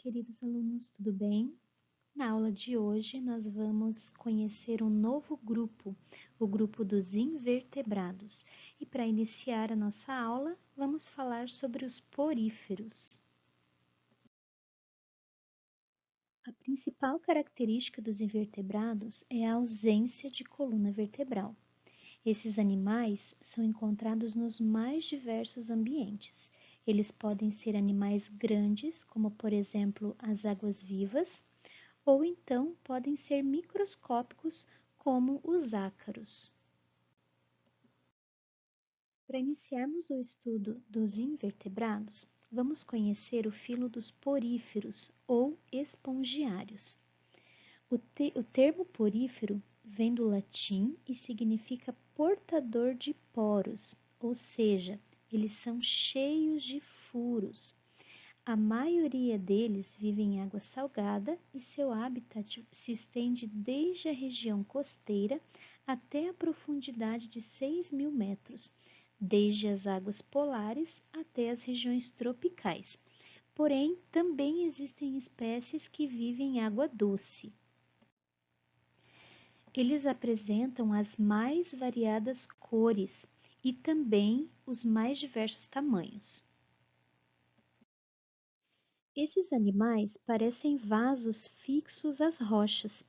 queridos alunos, tudo bem? Na aula de hoje, nós vamos conhecer um novo grupo, o grupo dos invertebrados. E para iniciar a nossa aula, vamos falar sobre os poríferos. A principal característica dos invertebrados é a ausência de coluna vertebral. Esses animais são encontrados nos mais diversos ambientes. Eles podem ser animais grandes, como por exemplo as águas-vivas, ou então podem ser microscópicos, como os ácaros. Para iniciarmos o estudo dos invertebrados, vamos conhecer o filo dos poríferos ou espongiários. O termo porífero vem do latim e significa portador de poros, ou seja, eles são cheios de furos. A maioria deles vive em água salgada e seu habitat se estende desde a região costeira até a profundidade de 6.000 metros, desde as águas polares até as regiões tropicais. Porém, também existem espécies que vivem em água doce. Eles apresentam as mais variadas cores e também os mais diversos tamanhos. Esses animais parecem vasos fixos às rochas.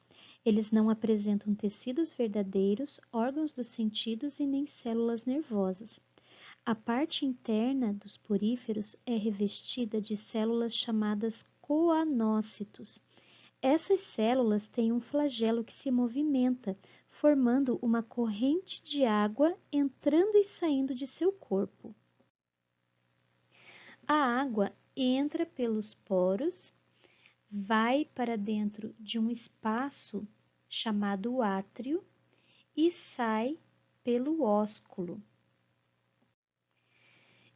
Eles não apresentam tecidos verdadeiros, órgãos dos sentidos e nem células nervosas. A parte interna dos poríferos é revestida de células chamadas coanócitos. Essas células têm um flagelo que se movimenta, formando uma corrente de água entrando e saindo de seu corpo. A água entra pelos poros, vai para dentro de um espaço chamado átrio e sai pelo ósculo.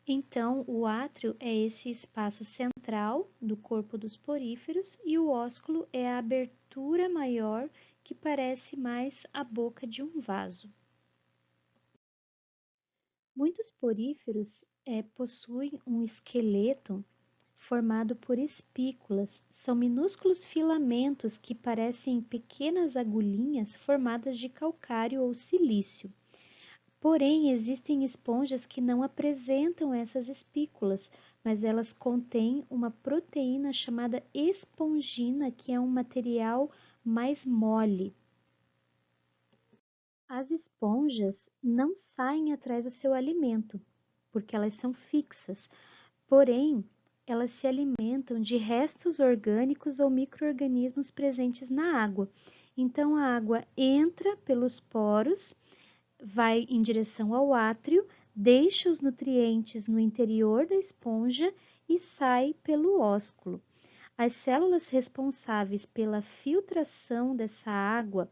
Então, o átrio é esse espaço central do corpo dos poríferos e o ósculo é a abertura maior que parece mais a boca de um vaso. Muitos poríferos possuem um esqueleto formado por espículas. São minúsculos filamentos que parecem pequenas agulhinhas formadas de calcário ou silício. Porém, existem esponjas que não apresentam essas espículas, mas elas contêm uma proteína chamada espongina, que é um material mais mole. As esponjas não saem atrás do seu alimento, porque elas são fixas, porém, elas se alimentam de restos orgânicos ou micro-organismos presentes na água. Então, a água entra pelos poros, vai em direção ao átrio, deixa os nutrientes no interior da esponja e sai pelo ósculo. As células responsáveis pela filtração dessa água,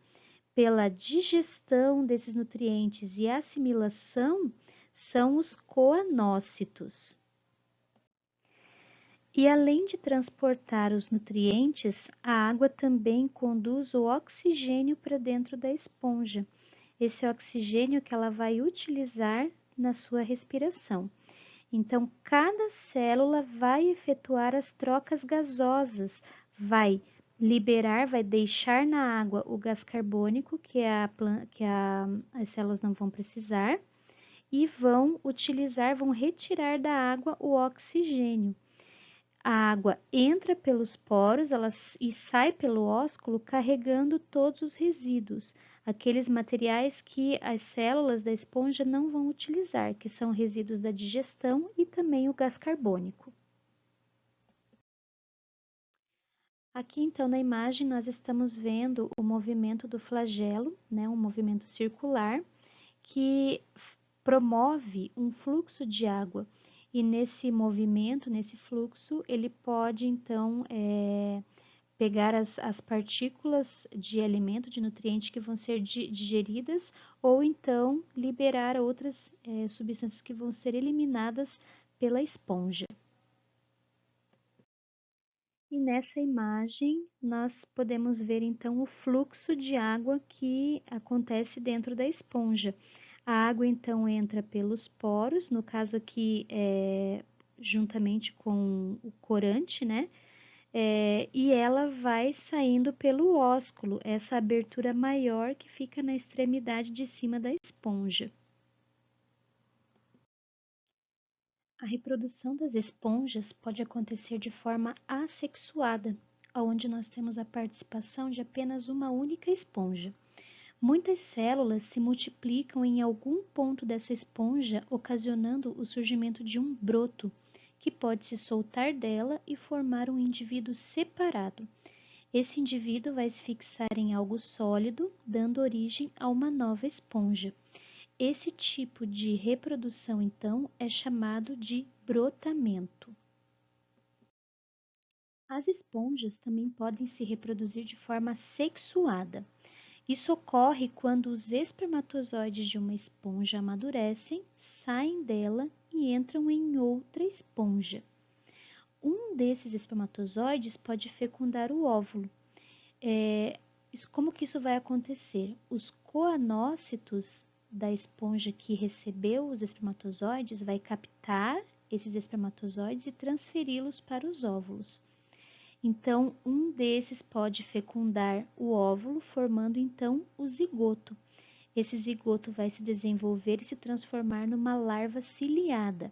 pela digestão desses nutrientes e assimilação são os coanócitos. E além de transportar os nutrientes, a água também conduz o oxigênio para dentro da esponja. Esse oxigênio que ela vai utilizar na sua respiração. Então, cada célula vai efetuar as trocas gasosas, vai deixar na água o gás carbônico, as células não vão precisar, e vão retirar da água o oxigênio. A água entra pelos poros e sai pelo ósculo carregando todos os resíduos, aqueles materiais que as células da esponja não vão utilizar, que são resíduos da digestão e também o gás carbônico. Aqui então na imagem nós estamos vendo o movimento do flagelo, né, um movimento circular que promove um fluxo de água. E nesse movimento, nesse fluxo, ele pode então pegar as partículas de alimento, de nutriente que vão ser digeridas, ou então liberar outras substâncias que vão ser eliminadas pela esponja. E nessa imagem nós podemos ver então o fluxo de água que acontece dentro da esponja. A água então entra pelos poros, no caso aqui juntamente com o corante, né? e ela vai saindo pelo ósculo, essa abertura maior que fica na extremidade de cima da esponja. A reprodução das esponjas pode acontecer de forma assexuada, onde nós temos a participação de apenas uma única esponja. Muitas células se multiplicam em algum ponto dessa esponja, ocasionando o surgimento de um broto, que pode se soltar dela e formar um indivíduo separado. Esse indivíduo vai se fixar em algo sólido, dando origem a uma nova esponja. Esse tipo de reprodução, então, é chamado de brotamento. As esponjas também podem se reproduzir de forma sexuada. Isso ocorre quando os espermatozoides de uma esponja amadurecem, saem dela e entram em outra esponja. Um desses espermatozoides pode fecundar o óvulo. Como que isso vai acontecer? Os coanócitos da esponja que recebeu os espermatozoides vai captar esses espermatozoides e transferi-los para os óvulos. Então, um desses pode fecundar o óvulo, formando então o zigoto. Esse zigoto vai se desenvolver e se transformar numa larva ciliada.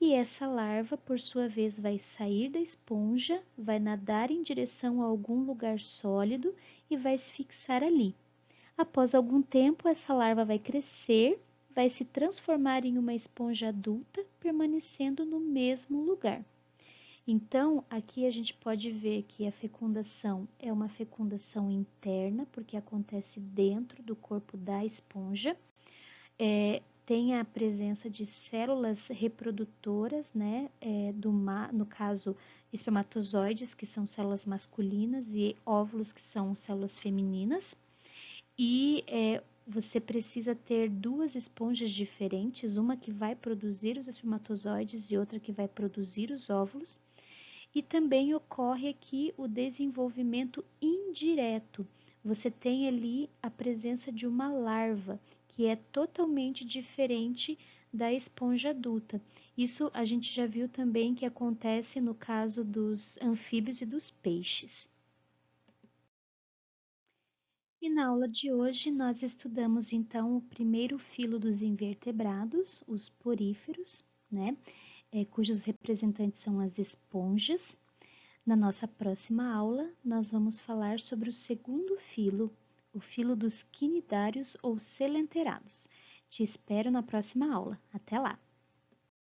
E essa larva, por sua vez, vai sair da esponja, vai nadar em direção a algum lugar sólido e vai se fixar ali. Após algum tempo, essa larva vai crescer, vai se transformar em uma esponja adulta, permanecendo no mesmo lugar. Então, aqui a gente pode ver que a fecundação é uma fecundação interna, porque acontece dentro do corpo da esponja. Tem a presença de células reprodutoras, né, no caso, espermatozoides, que são células masculinas, e óvulos, que são células femininas. E você precisa ter duas esponjas diferentes, uma que vai produzir os espermatozoides e outra que vai produzir os óvulos. E também ocorre aqui o desenvolvimento indireto. Você tem ali a presença de uma larva, que é totalmente diferente da esponja adulta. Isso a gente já viu também que acontece no caso dos anfíbios e dos peixes. E na aula de hoje nós estudamos então o primeiro filo dos invertebrados, os poríferos, né? Cujos representantes são as esponjas. Na nossa próxima aula, nós vamos falar sobre o segundo filo, o filo dos quinidários ou selenterados. Te espero na próxima aula. Até lá!